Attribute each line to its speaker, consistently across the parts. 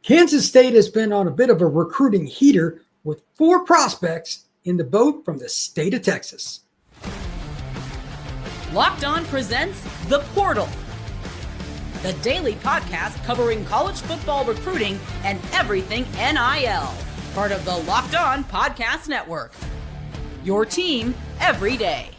Speaker 1: Kansas State has been on a bit of a recruiting heater with 4 prospects in the boat from the state of Texas.
Speaker 2: Locked On presents The Portal, the daily podcast covering college football recruiting and everything NIL. Part of the Locked On Podcast Network. Your team every day.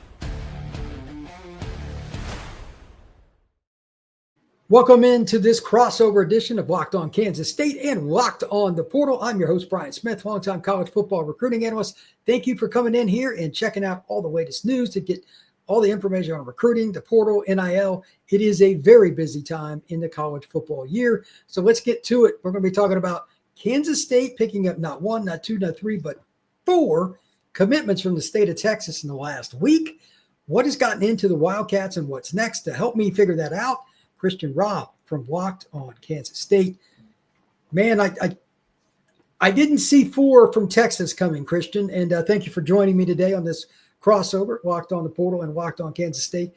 Speaker 1: Welcome into this crossover edition of Locked On Kansas State and Locked On the Portal. I'm your host, Brian Smith, longtime college football recruiting analyst. Thank you for coming in here and checking out all the latest news to get all the information on recruiting, the portal, NIL. It is a very busy time in the college football year. So let's get to it. We're going to be talking about Kansas State picking up not 1, not 2, not 3, but 4 commitments from the state of Texas in the last week. What has gotten into the Wildcats and what's next? To help me figure that out, Christian Robb from Locked On Kansas State. Man, I didn't see 4 from Texas coming, Christian, and thank you for joining me today on this crossover, Locked On the Portal and Locked On Kansas State.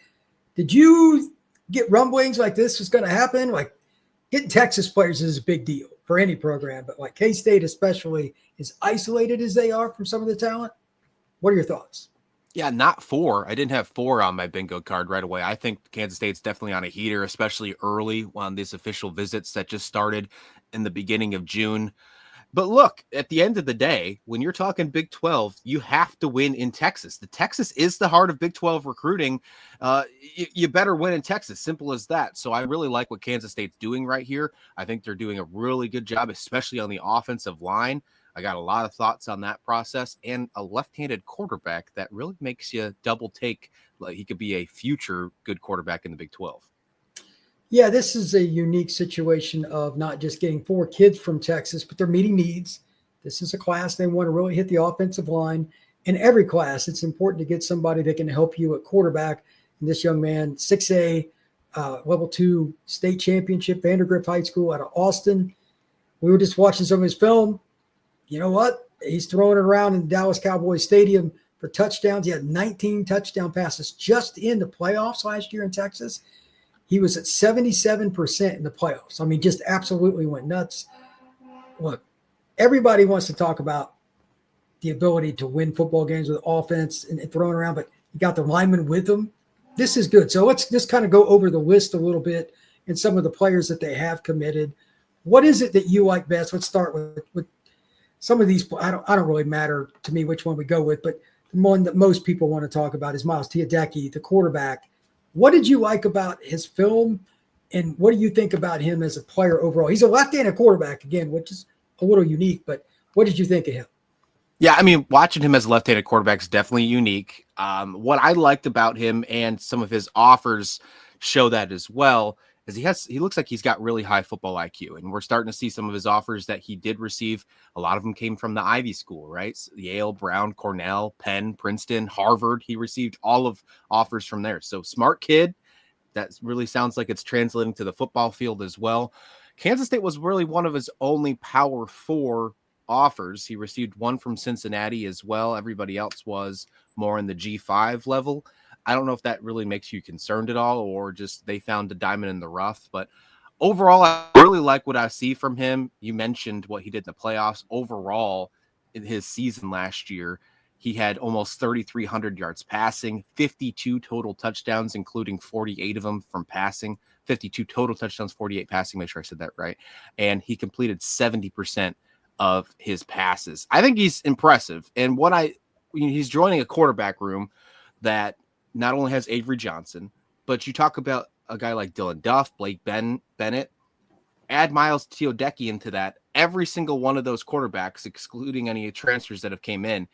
Speaker 1: Did you get rumblings like this was going to happen? Like, getting Texas players is a big deal for any program, but like K-State especially, as isolated as they are from some of the talent. What are your thoughts?
Speaker 3: Yeah, not 4. I didn't have 4 on my bingo card right away. I think Kansas State's definitely on a heater, especially early on these official visits that just started in the beginning of June. But look, at the end of the day, when you're talking Big 12, you have to win in Texas. The Texas is the heart of Big 12 recruiting. You better win in Texas. Simple as that. So I really like what Kansas State's doing right here. I think they're doing a really good job, especially on the offensive line. I got a lot of thoughts on that process, and a left-handed quarterback that really makes you double take. Like, he could be a future good quarterback in the Big 12.
Speaker 1: Yeah, this is a unique situation of not just getting 4 kids from Texas, but they're meeting needs. This is a class they want to really hit the offensive line. In every class, it's important to get somebody that can help you at quarterback. And this young man, 6A, level 2 state championship, Vandergrift High School out of Austin. We were just watching some of his film. You know what? He's throwing it around in Dallas Cowboys Stadium for touchdowns. He had 19 touchdown passes just in the playoffs last year in Texas. He was at 77% in the playoffs. I mean, just absolutely went nuts. Look, everybody wants to talk about the ability to win football games with offense and throwing around, but you got the linemen with them. This is good. So let's just kind of go over the list a little bit and some of the players that they have committed. What is it that you like best? Let's start with some of these. I don't really matter to me which one we go with, but the one that most people want to talk about is Miles Teodecki, the quarterback. What did you like about his film, and what do you think about him as a player overall? He's a left-handed quarterback, again, which is a little unique, but what did you think of him?
Speaker 3: Yeah, I mean, watching him as a left-handed quarterback is definitely unique. What I liked about him, and some of his offers show that as well, is he looks like he's got really high football IQ, and we're starting to see some of his offers that he did receive. A lot of them came from the Ivy School, right? So Yale, Brown, Cornell, Penn, Princeton, Harvard. He received all of offers from there. So smart kid. That really sounds like it's translating to the football field as well. Kansas State was really one of his only Power 4 offers. He received one from Cincinnati as well. Everybody else was more in the G5 level. I don't know if that really makes you concerned at all, or just they found a diamond in the rough. But overall, I really like what I see from him. You mentioned what he did in the playoffs. Overall, in his season last year, he had almost 3,300 yards passing, 52 total touchdowns, including 48 of them from passing. 52 total touchdowns, 48 passing. Make sure I said that right. And he completed 70% of his passes. I think he's impressive. And he's joining a quarterback room that not only has Avery Johnson, but you talk about a guy like Dylan Duff, Blake Bennett, add Miles Teodecki into that. Every single one of those quarterbacks, excluding any transfers that have came in,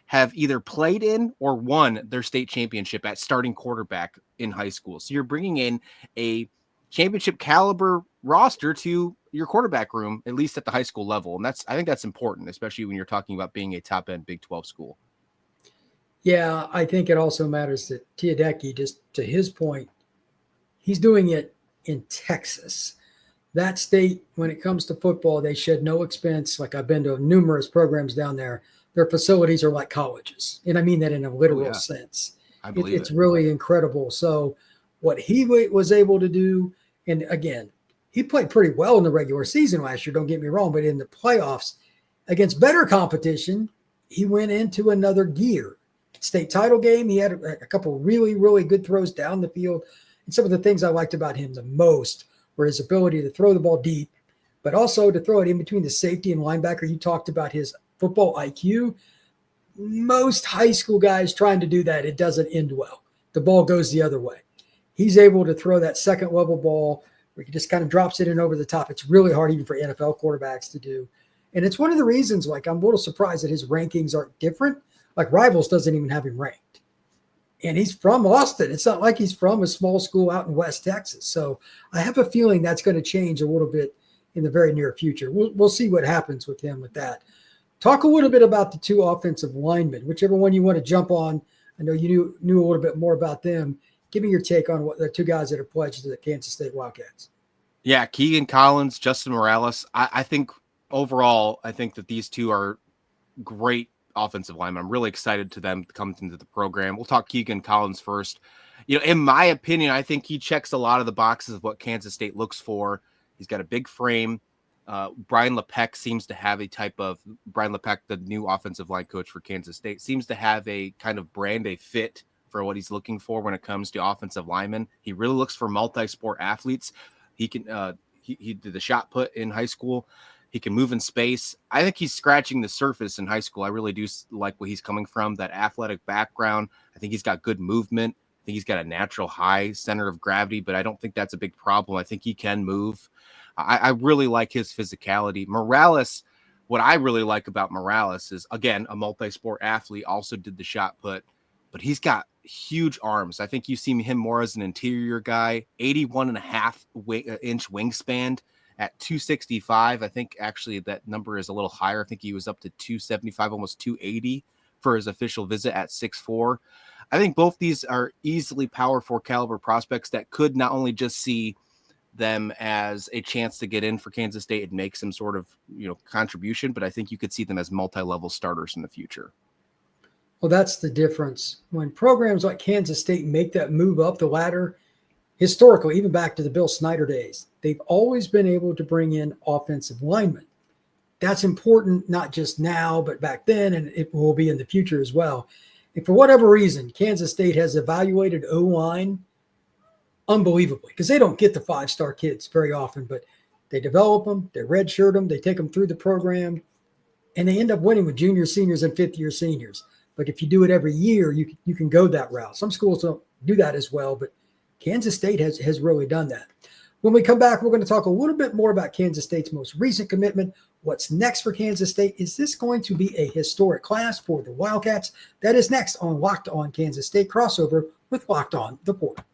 Speaker 3: have either played in or won their state championship at starting quarterback in high school. So you're bringing in a championship caliber roster to your quarterback room, at least at the high school level. And I think that's important, especially when you're talking about being a top end Big 12 school.
Speaker 1: Yeah, I think it also matters that Teodecki, just to his point, he's doing it in Texas. That state, when it comes to football, they shed no expense. Like, I've been to numerous programs down there. Their facilities are like colleges. And I mean that in a literal sense.
Speaker 3: I believe
Speaker 1: it's really incredible. So what he was able to do, and again, he played pretty well in the regular season last year, don't get me wrong, but in the playoffs against better competition, he went into another gear. State title game, he had a couple really, really good throws down the field. And some of the things I liked about him the most were his ability to throw the ball deep, but also to throw it in between the safety and linebacker. You talked about his football IQ. Most high school guys trying to do that, it doesn't end well. The ball goes the other way. He's able to throw that second level ball where he just kind of drops it in over the top. It's really hard even for NFL quarterbacks to do. And it's one of the reasons, like, I'm a little surprised that his rankings aren't different. Like, Rivals doesn't even have him ranked. And he's from Austin. It's not like he's from a small school out in West Texas. So I have a feeling that's going to change a little bit in the very near future. We'll see what happens with him with that. Talk a little bit about the two offensive linemen, whichever one you want to jump on. I know you knew a little bit more about them. Give me your take on what the two guys that are pledged to the Kansas State Wildcats.
Speaker 3: Yeah, Keegan Collins, Justin Morales. I think overall, I think that these two are great offensive linemen. I'm really excited to them come into the program. We'll talk Keegan Collins first. In my opinion, I think he checks a lot of the boxes of what Kansas State looks for. He's got a big frame. Brian LePeck seems to have a type of Brian LePeck, the new offensive line coach for Kansas State, seems to have a kind of brand, a fit for what he's looking for when it comes to offensive linemen. He really looks for multi-sport athletes. He can, he did the shot put in high school. He can move in space. I think he's scratching the surface in high school. I really do like where he's coming from, that athletic background. I think he's got good movement. I think he's got a natural high center of gravity, but I don't think that's a big problem. I think he can move. I really like his physicality. Morales, what I really like about Morales is, again, a multi-sport athlete, also did the shot put, but he's got huge arms. I think you see him more as an interior guy, 81.5-inch wingspan at 265. I think actually that number is a little higher. I think he was up to 275, almost 280 for his official visit at 6'4". I think both these are easily power 4 caliber prospects that could not only just see them as a chance to get in for Kansas State and make some sort of contribution, but I think you could see them as multi-level starters in the future.
Speaker 1: Well, that's the difference. When programs like Kansas State make that move up the ladder, historically, even back to the Bill Snyder days, they've always been able to bring in offensive linemen. That's important, not just now, but back then, and it will be in the future as well. And for whatever reason, Kansas State has evaluated O-line unbelievably, because they don't get the 5-star kids very often, but they develop them, they redshirt them, they take them through the program, and they end up winning with junior seniors and fifth-year seniors. But if you do it every year, you can go that route. Some schools don't do that as well, but Kansas State has really done that. When we come back, we're going to talk a little bit more about Kansas State's most recent commitment. What's next for Kansas State? Is this going to be a historic class for the Wildcats? That is next on Locked On Kansas State crossover with Locked On the Portal.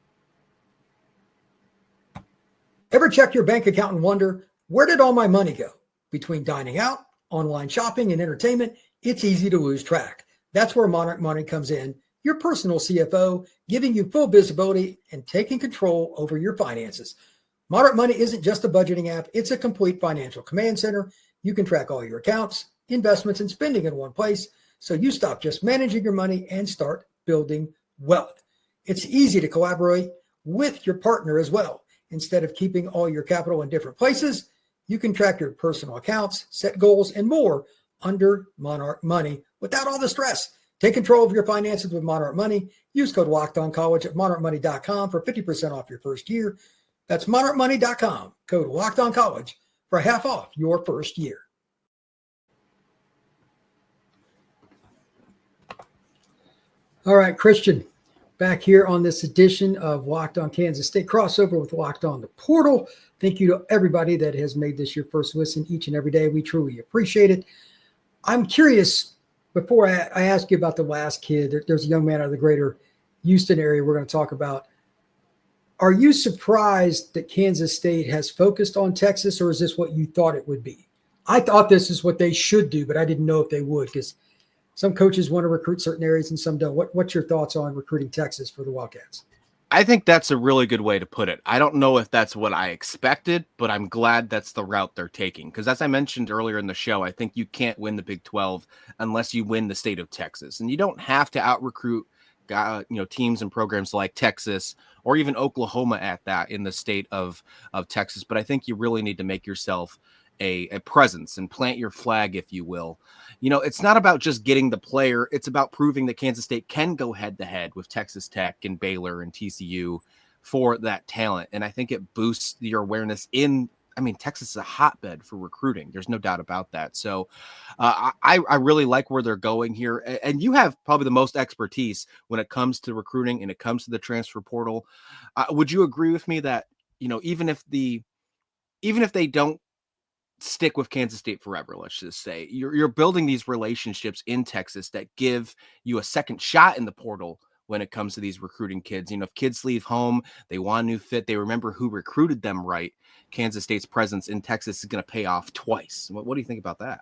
Speaker 1: Ever check your bank account and wonder, where did all my money go? Between dining out, online shopping, and entertainment, it's easy to lose track. That's where Monarch Money comes in, your personal CFO, giving you full visibility and taking control over your finances. Monarch Money isn't just a budgeting app, it's a complete financial command center. You can track all your accounts, investments, and spending in one place, so you stop just managing your money and start building wealth. It's easy to collaborate with your partner as well. Instead of keeping all your capital in different places, you can track your personal accounts, set goals, and more under Monarch Money without all the stress. Take control of your finances with Monarch Money. Use code LOCKEDONCollege at monarchmoney.com for 50% off your first year. That's monarchmoney.com, code LOCKEDONCollege for half off your first year. All right, Christian, back here on this edition of Locked On Kansas State crossover with Locked On the Portal. Thank you to everybody that has made this your first listen each and every day. We truly appreciate it. I'm curious, before I ask you about the last kid, there's a young man out of the greater Houston area we're going to talk about. Are you surprised that Kansas State has focused on Texas, or is this what you thought it would be? I thought this is what they should do, but I didn't know if they would, because some coaches want to recruit certain areas and some don't. What's your thoughts on recruiting Texas for the Wildcats?
Speaker 3: I think that's a really good way to put it. I don't know if that's what I expected, but I'm glad that's the route they're taking. Because as I mentioned earlier in the show, I think you can't win the Big 12 unless you win the state of Texas. And you don't have to out-recruit teams and programs like Texas or even Oklahoma at that in the state of Texas. But I think you really need to make yourself a presence and plant your flag, if you will. It's not about just getting the player. It's about proving that Kansas State can go head to head with Texas Tech and Baylor and TCU for that talent. And I think it boosts your awareness Texas is a hotbed for recruiting. There's no doubt about that. So I really like where they're going here. And you have probably the most expertise when it comes to recruiting and it comes to the transfer portal. Would you agree with me that, even if they don't stick with Kansas State forever, let's just say, you're building these relationships in Texas that give you a second shot in the portal when it comes to these recruiting kids. If kids leave home, they want a new fit, they remember who recruited them right. Kansas State's presence in Texas is going to pay off twice. What do you think about that?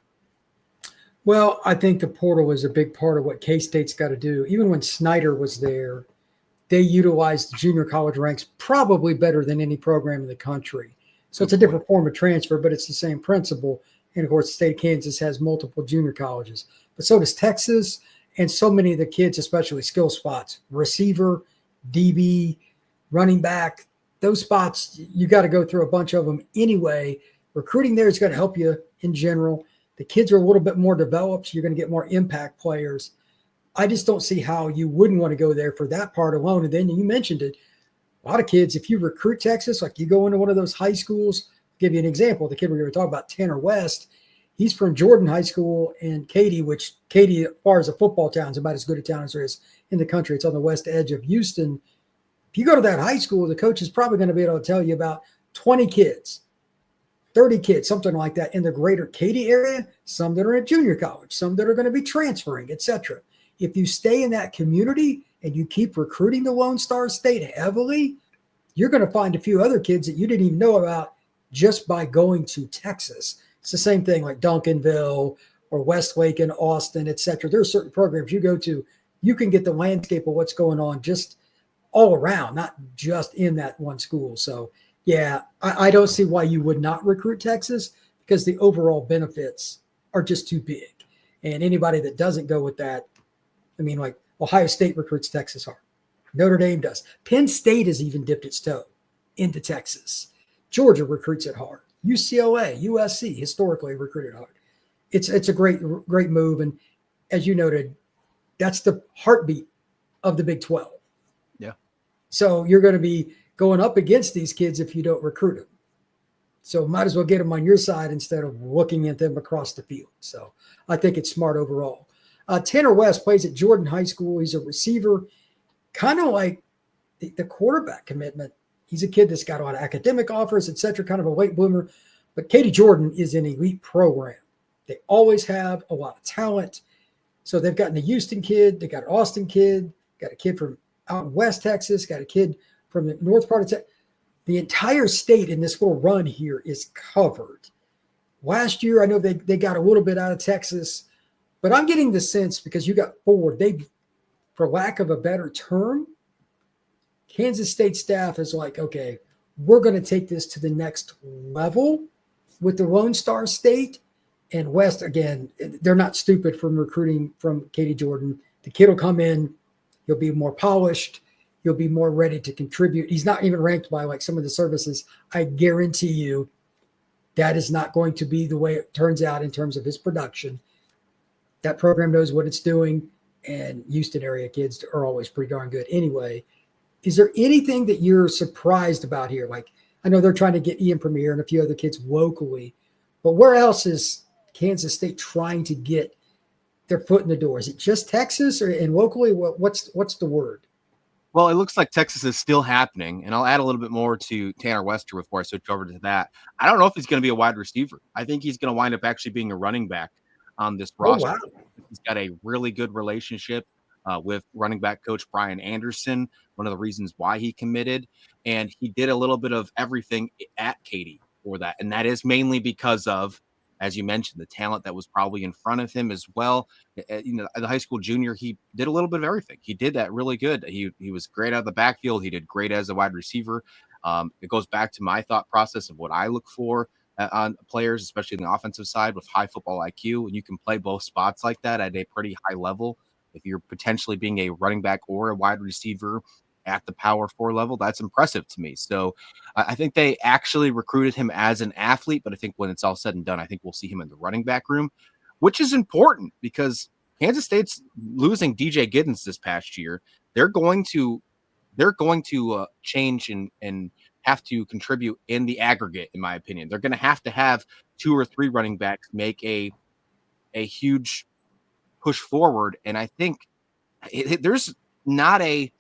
Speaker 1: Well, I think the portal is a big part of what K-State's got to do. Even when Snyder was there, they utilized the junior college ranks probably better than any program in the country. So it's a different form of transfer, but it's the same principle. And of course, the state of Kansas has multiple junior colleges, but so does Texas. And so many of the kids, especially skill spots, receiver, DB, running back, those spots, you got to go through a bunch of them anyway. Recruiting there is going to help you in general. The kids are a little bit more developed. So you're going to get more impact players. I just don't see how you wouldn't want to go there for that part alone. And then you mentioned it. A lot of kids, if you recruit Texas, like you go into one of those high schools, give you an example. The kid we were talking about, Tanner West, he's from Jordan High School in Katy, which Katy, as far as a football town, is about as good a town as there is in the country. It's on the west edge of Houston. If you go to that high school, the coach is probably going to be able to tell you about 20 kids, 30 kids, something like that in the greater Katy area, some that are at junior college, some that are going to be transferring, etc. If you stay in that community and you keep recruiting the Lone Star State heavily, you're going to find a few other kids that you didn't even know about just by going to Texas. It's the same thing like Duncanville or Westlake and Austin, etc. There are certain programs you go to, you can get the landscape of what's going on just all around, not just in that one school. So, yeah, I don't see why you would not recruit Texas because the overall benefits are just too big. And anybody that doesn't go with that, like Ohio State recruits Texas hard. Notre Dame does. Penn State has even dipped its toe into Texas. Georgia recruits it hard. UCLA, USC historically recruited hard. It's a great move. And as you noted, that's the heartbeat of the Big 12.
Speaker 3: Yeah.
Speaker 1: So you're going to be going up against these kids if you don't recruit them. So might as well get them on your side instead of looking at them across the field. So I think it's smart overall. Tanner West plays at Jordan High School. He's a receiver, kind of like the quarterback commitment. He's a kid that's got a lot of academic offers, et cetera, kind of a late bloomer. But Katy Jordan is an elite program. They always have a lot of talent. So they've gotten a Houston kid. They got an Austin kid, got a kid from out in West Texas, got a kid from the north part of Texas. The entire state in this little run here is covered. Last year, I know they got a little bit out of Texas, but I'm getting the sense because you got four, for lack of a better term, Kansas State staff is like, okay, we're going to take this to the next level with the Lone Star State. And West, again, they're not stupid from recruiting from Katy Jordan. The kid will come in, he'll be more polished, he'll be more ready to contribute. He's not even ranked by like some of the services. I guarantee you that is not going to be the way it turns out in terms of his production. That program knows what it's doing, and Houston area kids are always pretty darn good anyway. Is there anything that you're surprised about here? Like, I know they're trying to get Ian Premier and a few other kids locally, but where else is Kansas State trying to get their foot in the door? Is it just Texas and locally? What's the word?
Speaker 3: Well, it looks like Texas is still happening, and I'll add a little bit more to Tanner Wester before I switch over to that. I don't know if he's going to be a wide receiver. I think he's going to wind up actually being a running back on this roster.
Speaker 1: Wow.
Speaker 3: He's got a really good relationship with running back coach Brian Anderson, one of the reasons why he committed. And he did a little bit of everything at Katy for that. And that is mainly because of, as you mentioned, the talent that was probably in front of him as well. The high school junior, he did a little bit of everything. He did that really good. He was great out of the backfield. He did great as a wide receiver. It goes back to my thought process of what I look for on players, especially in the offensive side with high football IQ. And you can play both spots like that at a pretty high level. if you're potentially being a running back or a wide receiver at the power 4 level, that's impressive to me. So I think they actually recruited him as an athlete, but I think when it's all said and done, I think we'll see him in the running back room, which is important because Kansas State's losing DJ Giddens this past year. They're going to change and have to contribute in the aggregate, in my opinion. They're going to have 2 or 3 running backs make a huge push forward. And I think there's not I'm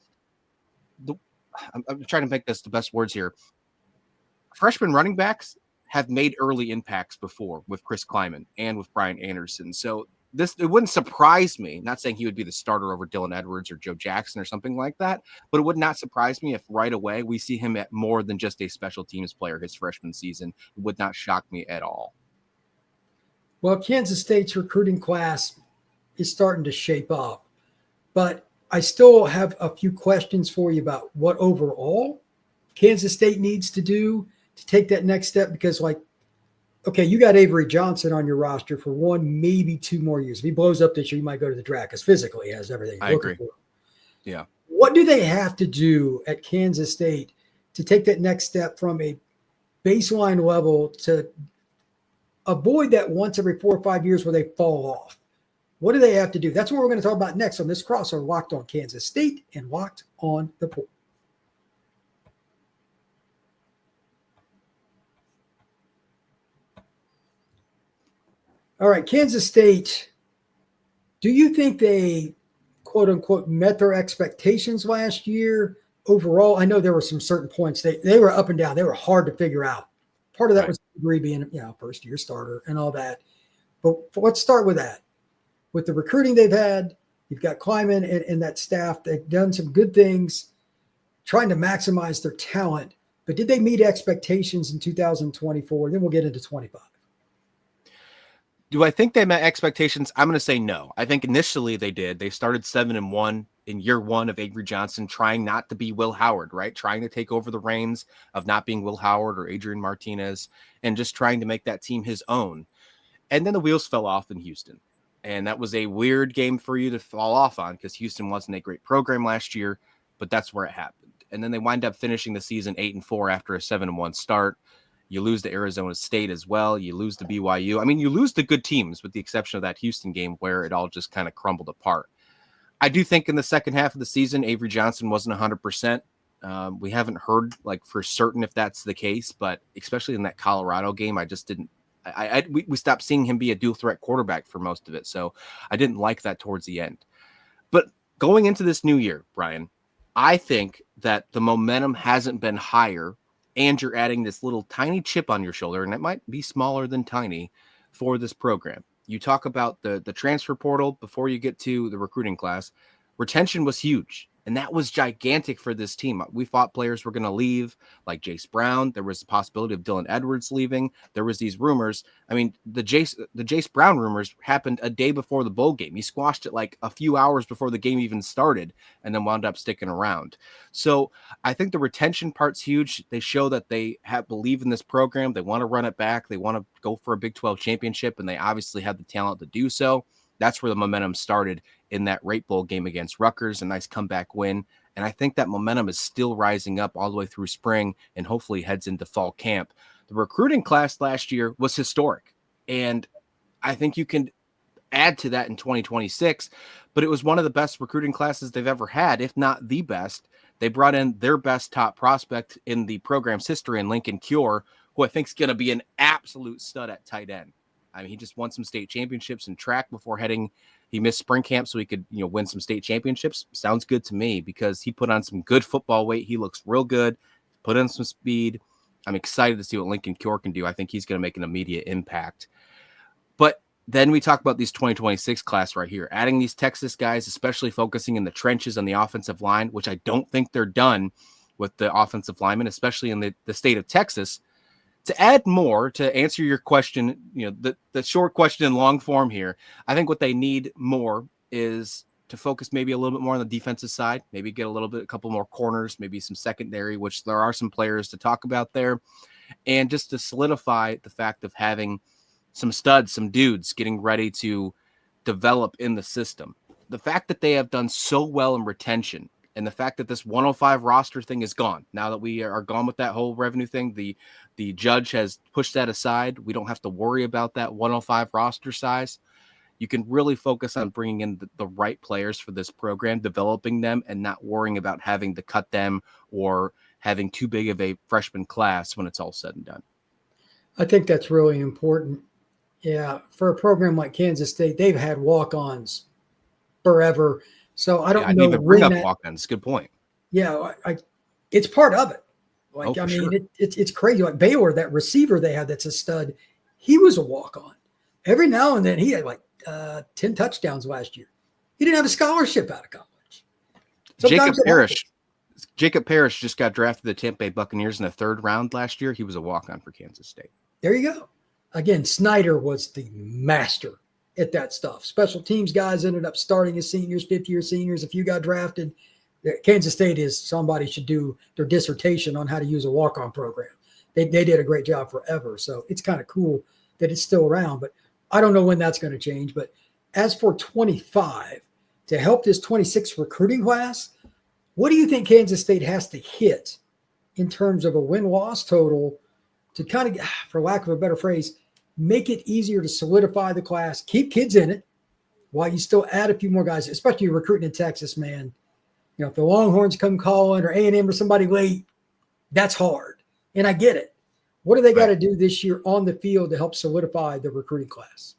Speaker 3: trying to make this the best words here. Freshman running backs have made early impacts before with Chris Kleiman and with Brian Anderson. So it wouldn't surprise me, not saying he would be the starter over Dylan Edwards or Joe Jackson or something like that, but it would not surprise me if right away we see him at more than just a special teams player his freshman season. It would not shock me at all.
Speaker 1: Well, Kansas State's recruiting class is starting to shape up, but I still have a few questions for you about what overall Kansas State needs to do to take that next step, because okay, you got Avery Johnson on your roster for 1, maybe 2 more years. If he blows up this year, you might go to the draft because physically he has everything.
Speaker 3: I agree. Yeah.
Speaker 1: What do they have to do at Kansas State to take that next step from a baseline level to avoid that once every 4 or 5 years where they fall off? What do they have to do? That's what we're going to talk about next on this crossover, Locked on Kansas State and Locked on the Portal. All right, Kansas State, do you think they, quote unquote, met their expectations last year overall? I know there were some certain points. They were up and down. They were hard to figure out. Part of that was Degree being, first year starter and all that. But let's start with that. With the recruiting they've had, you've got Kleiman and that staff. They've done some good things trying to maximize their talent. But did they meet expectations in 2024? Then we'll get into 25.
Speaker 3: Do I think they met expectations? I'm going to say no. I think initially they did. They started 7-1 in year 1 of Avery Johnson, trying not to be Will Howard, right? Trying to take over the reins of not being Will Howard or Adrian Martinez and just trying to make that team his own. And then the wheels fell off in Houston. And that was a weird game for you to fall off on because Houston wasn't a great program last year, but that's where it happened. And then they wind up finishing the season 8-4 after a 7-1 start. You lose to Arizona State as well. You lose to BYU. I mean, you lose to good teams with the exception of that Houston game where it all just kind of crumbled apart. I do think in the second half of the season, Avery Johnson wasn't 100%. We haven't heard for certain if that's the case, but especially in that Colorado game, I just didn't. We stopped seeing him be a dual threat quarterback for most of it. So I didn't like that towards the end. But going into this new year, Brian, I think that the momentum hasn't been higher. And you're adding this little tiny chip on your shoulder, and it might be smaller than tiny for this program. You talk about the transfer portal before you get to the recruiting class. Retention was huge, and that was gigantic for this team. We thought players were going to leave, like Jace Brown. There was the possibility of Dylan Edwards leaving. There was these rumors. I mean, the Jace Brown rumors happened a day before the bowl game. He squashed it like a few hours before the game even started and then wound up sticking around. So I think the retention part's huge. They show that they believe in this program. They want to run it back. They want to go for a Big 12 championship, and they obviously have the talent to do so. That's where the momentum started in that Rate Bowl game against Rutgers, a nice comeback win. And I think that momentum is still rising up all the way through spring and hopefully heads into fall camp. The recruiting class last year was historic, and I think you can add to that in 2026, but it was one of the best recruiting classes they've ever had, if not the best. They brought in their best top prospect in the program's history in Lincoln Cure, who I think is going to be an absolute stud at tight end. I mean, he just won some state championships in track before he missed spring camp so he could, win some state championships. Sounds good to me because he put on some good football weight. He looks real good, put in some speed. I'm excited to see what Lincoln Cure can do. I think he's going to make an immediate impact. But then we talk about these 2026 class right here, adding these Texas guys, especially focusing in the trenches on the offensive line, which I don't think they're done with the offensive linemen, especially in the state of Texas. To add more, to answer your question, the short question in long form here, I think what they need more is to focus maybe a little bit more on the defensive side, maybe get a couple more corners, maybe some secondary, which there are some players to talk about there, and just to solidify the fact of having some studs, some dudes getting ready to develop in the system. the fact that they have done so well in retention, and the fact that this 105 roster thing is gone, now that we are gone with that whole revenue thing, the judge has pushed that aside. We don't have to worry about that 105 roster size. You can really focus on bringing in the right players for this program, developing them, and not worrying about having to cut them or having too big of a freshman class when it's all said and done.
Speaker 1: I think that's really important. Yeah, for a program like Kansas State, they've had walk-ons forever. So I don't
Speaker 3: I
Speaker 1: know
Speaker 3: didn't even bring
Speaker 1: when
Speaker 3: up walk-ons. Good point.
Speaker 1: Yeah, it's part of it. Like,
Speaker 3: I mean,
Speaker 1: sure. It's crazy. Like Baylor, that receiver they had that's a stud, he was a walk-on. Every now and then he had like 10 touchdowns last year. He didn't have a scholarship out of college.
Speaker 3: Jacob Parrish just got drafted to the Tampa Bay Buccaneers in the 3rd round last year. He was a walk-on for Kansas State.
Speaker 1: There you go. Again, Snyder was the master at that stuff. Special teams guys ended up starting as seniors, 5th-year seniors. If you got drafted, Kansas State somebody should do their dissertation on how to use a walk-on program. They did a great job forever. So it's kind of cool that it's still around. But I don't know when that's going to change. But as for 25, to help this 26 recruiting class, what do you think Kansas State has to hit in terms of a win-loss total to kind of, for lack of a better phrase, make it easier to solidify the class, keep kids in it while you still add a few more guys, especially recruiting in Texas, man. You know, if the Longhorns come calling or A&M or somebody late, that's hard. And I get it. What do they got to do this year on the field to help solidify the recruiting class?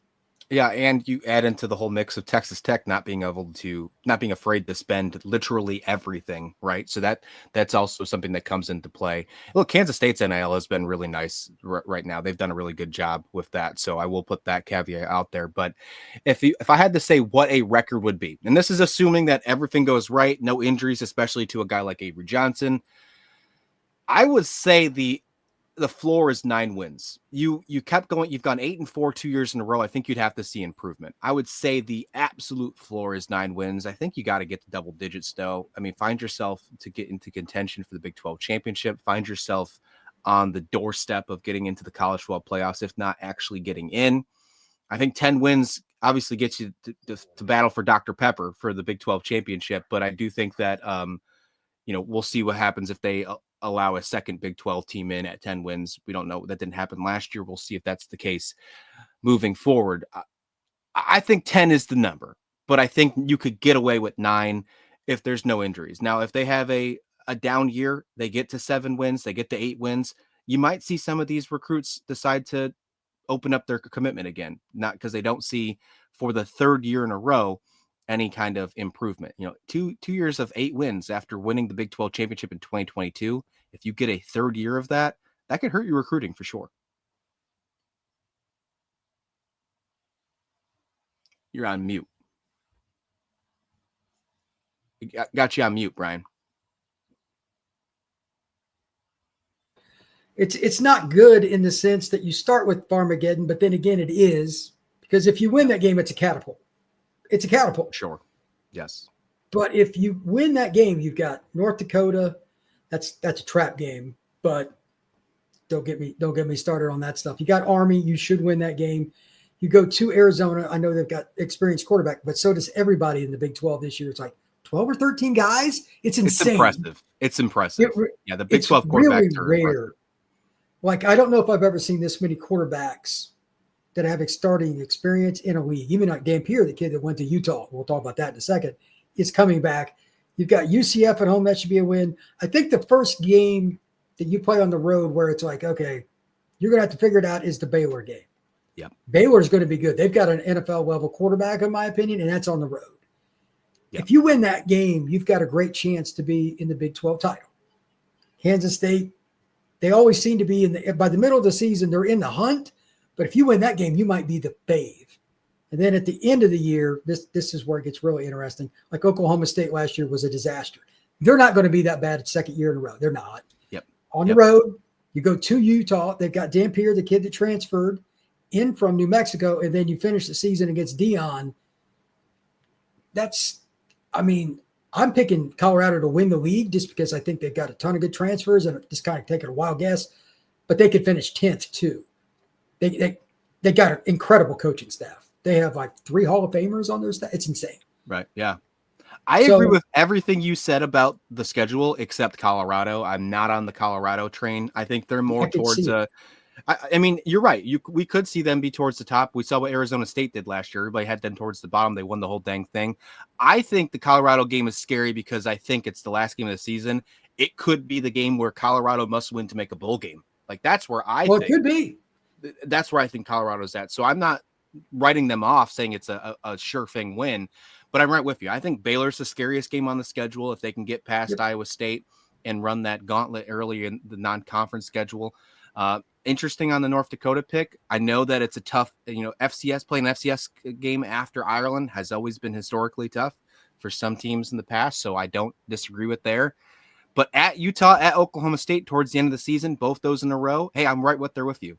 Speaker 3: Yeah, and you add into the whole mix of Texas Tech not being afraid to spend literally everything, right? So that's also something that comes into play. Look, Kansas State's NIL has been really nice right now. They've done a really good job with that. So I will put that caveat out there. But if I had to say what a record would be, and this is assuming that everything goes right, no injuries, especially to a guy like Avery Johnson, I would say the floor is 9 wins. You kept going. You've gone 8-4 2 years in a row. I think you'd have to see improvement. I would say the absolute floor is 9 wins. I think you got to get to double digits though. I mean, find yourself to get into contention for the Big 12 championship. Find yourself on the doorstep of getting into the college football playoffs, if not actually getting in. I think 10 wins obviously gets you to battle for Dr. Pepper for the Big 12 championship. But I do think that, we'll see what happens if they allow a second Big 12 team in at 10 wins. We don't know. That didn't happen last year. We'll see if that's the case moving forward. I think 10 is the number, but I think you could get away with 9 if there's no injuries. Now, if they have a down year, they get to 7 wins, they get to 8 wins. You might see some of these recruits decide to open up their commitment again, not because they don't see for the 3rd year in a row any kind of improvement. 2 years of 8 wins after winning the Big 12 championship in 2022. If you get a 3rd year of that could hurt your recruiting for sure. You're on mute. Got you on mute, Brian.
Speaker 1: It's not good in the sense that you start with Farmageddon, but then again, it is, because if you win that game, it's a catapult. It's a catapult.
Speaker 3: Sure. Yes.
Speaker 1: But if you win that game, you've got North Dakota. That's a trap game, but don't get me started on that stuff. You got Army. You should win that game. You go to Arizona. I know they've got experienced quarterback, but so does everybody in the Big 12 this year. It's like 12 or 13 guys. It's insane.
Speaker 3: It's impressive. The Big 12 quarterbacks
Speaker 1: really
Speaker 3: are
Speaker 1: rare.
Speaker 3: impressive.
Speaker 1: Like, I don't know if I've ever seen this many quarterbacks that have starting experience in a league. Even like Dampier, the kid that went to Utah, we'll talk about that in a second, is coming back. You've got UCF at home. That should be a win. I think the first game that you play on the road where it's like, okay, you're going to have to figure it out is the Baylor game.
Speaker 3: Yep.
Speaker 1: Baylor's going to be good. They've got an NFL level quarterback, in my opinion, and that's on the road. Yep. If you win that game, you've got a great chance to be in the Big 12 title. Kansas State, they always seem to be by the middle of the season, they're in the hunt. But if you win that game, you might be the fave. And then at the end of the year, this is where it gets really interesting. Like Oklahoma State last year was a disaster. They're not going to be that bad at 2nd year in a row. They're not.
Speaker 3: Yep.
Speaker 1: On the road, you go to Utah. They've got Dampier, the kid that transferred in from New Mexico, and then you finish the season against Dion. I'm picking Colorado to win the league just because I think they've got a ton of good transfers, and just kind of taking a wild guess. But they could finish 10th too. They got an incredible coaching staff. They have like 3 Hall of Famers on their staff. It's insane.
Speaker 3: Right. Yeah. I agree
Speaker 1: So
Speaker 3: with everything you said about the schedule, except Colorado. I'm not on the Colorado train. I think they're
Speaker 1: I
Speaker 3: more
Speaker 1: could
Speaker 3: towards
Speaker 1: see it.
Speaker 3: I mean, you're right. We could see them be towards the top. We saw what Arizona State did last year. Everybody had them towards the bottom. They won the whole dang thing. I think the Colorado game is scary because I think it's the last game of the season. It could be the game where Colorado must win to make a bowl game. Like that's where I
Speaker 1: Well, it
Speaker 3: think
Speaker 1: could be.
Speaker 3: that's where I think Colorado's at. So I'm not writing them off saying it's a sure thing win, but I'm right with you. I think Baylor's the scariest game on the schedule if they can get past
Speaker 1: Yep.
Speaker 3: Iowa State and run that gauntlet early in the non-conference schedule. Interesting on the North Dakota pick. I know that it's a tough, FCS playing an FCS game after Ireland has always been historically tough for some teams in the past. So I don't disagree with there. But at Utah, at Oklahoma State towards the end of the season, both those in a row, hey, I'm right there with you.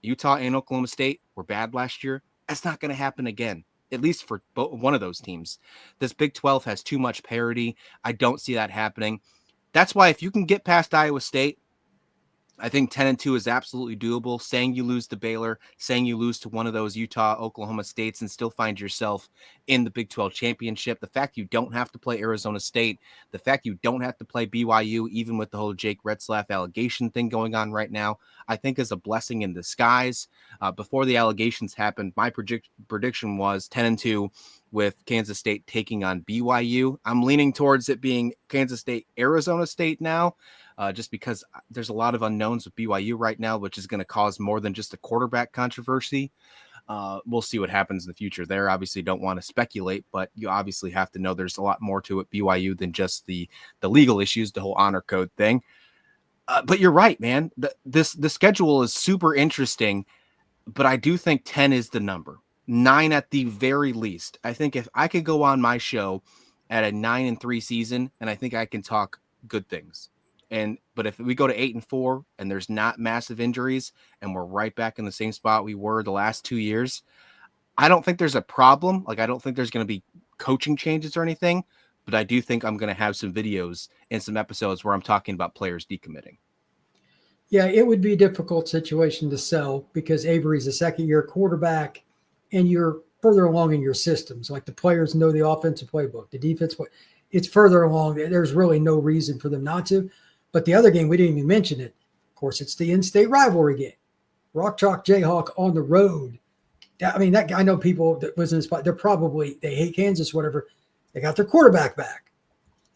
Speaker 3: Utah and Oklahoma State were bad last year. That's not going to happen again, at least for one of those teams. This Big 12 has too much parity. I don't see that happening. That's why if you can get past Iowa State, I think 10-2 is absolutely doable. Saying you lose to Baylor, saying you lose to one of those Utah, Oklahoma States and still find yourself in the Big 12 championship. The fact you don't have to play Arizona State, the fact you don't have to play BYU, even with the whole Jake Retzlaff allegation thing going on right now, I think is a blessing in disguise. Before the allegations happened, my prediction was 10-2 with Kansas State taking on BYU. I'm leaning towards it being Kansas State, Arizona State now. Just because there's a lot of unknowns with BYU right now, which is going to cause more than just a quarterback controversy. We'll see what happens in the future there. Obviously don't want to speculate, but you obviously have to know there's a lot more to it, BYU, than just the legal issues, the whole honor code thing. But you're right, man. The schedule is super interesting, but I do think 10 is the number. 9 at the very least. I think if I could go on my show at a 9-3 season, and I think I can talk good things. But if we go to 8-4 and there's not massive injuries and we're right back in the same spot we were the last 2 years, I don't think there's a problem. Like, I don't think there's going to be coaching changes or anything, but I do think I'm going to have some videos and some episodes where I'm talking about players decommitting.
Speaker 1: Yeah, it would be a difficult situation to sell because Avery's a second-year quarterback and you're further along in your systems. Like the players know the offensive playbook, the defense, it's further along. There's really no reason for them not to. But the other game, we didn't even mention it. Of course, it's the in-state rivalry game. Rock Chalk Jayhawk on the road. I know people that was in the spot. They hate Kansas, whatever. They got their quarterback back.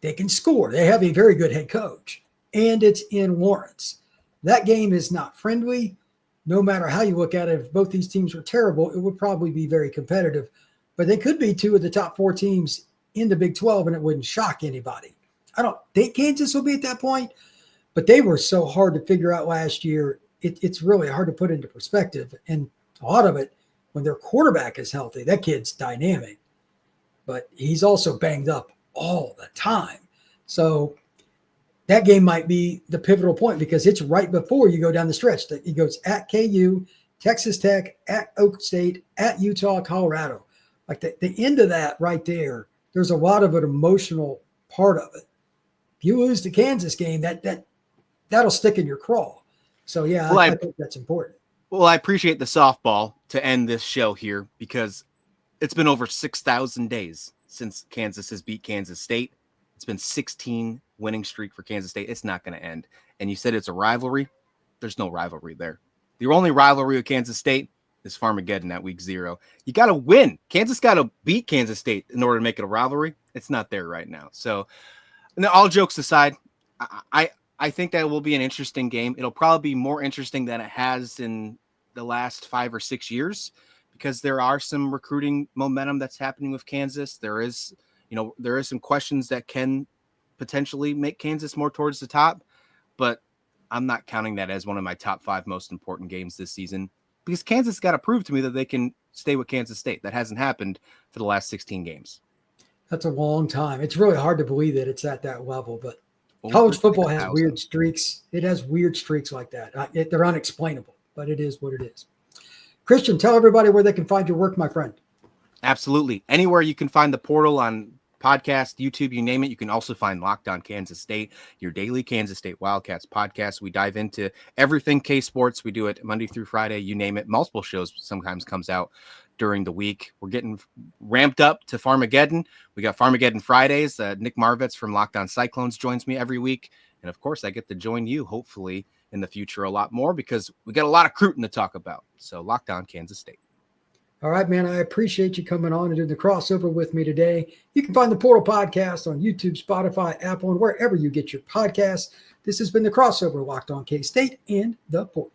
Speaker 1: They can score. They have a very good head coach. And it's in Lawrence. That game is not friendly. No matter how you look at it, if both these teams were terrible, it would probably be very competitive. But they could be two of the top 4 teams in the Big 12, and it wouldn't shock anybody. I don't think Kansas will be at that point, but they were so hard to figure out last year. It's really hard to put into perspective. And a lot of it, when their quarterback is healthy, that kid's dynamic, but he's also banged up all the time. So that game might be the pivotal point because it's right before you go down the stretch. He goes at KU, Texas Tech, at Oak State, at Utah, Colorado. Like the end of that right there, there's a lot of an emotional part of it. If you lose the Kansas game, that'll stick in your craw. So, yeah, I think that's important.
Speaker 3: Well, I appreciate the softball to end this show here because it's been over 6,000 days since Kansas has beat Kansas State. It's been 16 winning streak for Kansas State. It's not going to end. And you said it's a rivalry. There's no rivalry there. The only rivalry with Kansas State is Farmageddon at week 0. You got to win. Kansas got to beat Kansas State in order to make it a rivalry. It's not there right now. So, all jokes aside, I think that will be an interesting game. It'll probably be more interesting than it has in the last 5 or 6 years because there are some recruiting momentum that's happening with Kansas. There is some questions that can potentially make Kansas more towards the top, but I'm not counting that as one of my top 5 most important games this season because Kansas got to prove to me that they can stay with Kansas State. That hasn't happened for the last 16 games.
Speaker 1: That's a long time. It's really hard to believe that it's at that level, but college football has weird streaks. It has weird streaks like that. They're unexplainable, but it is what it is. Christian, tell everybody where they can find your work, my friend.
Speaker 3: Absolutely. Anywhere you can find the portal on podcast, YouTube, you name it. You can also find Locked On Kansas State, your daily Kansas State Wildcats podcast. We dive into everything K-Sports. We do it Monday through Friday, you name it. Multiple shows sometimes comes out during the week. We're getting ramped up to Farmageddon. We got Farmageddon Fridays. Nick Marvitz from Locked On Cyclones joins me every week. And of course, I get to join you, hopefully, in the future a lot more because we got a lot of recruiting to talk about. So Locked On Kansas State.
Speaker 1: All right, man. I appreciate you coming on and doing the crossover with me today. You can find the Portal Podcast on YouTube, Spotify, Apple, and wherever you get your podcasts. This has been the crossover, Locked On K-State and the Portal.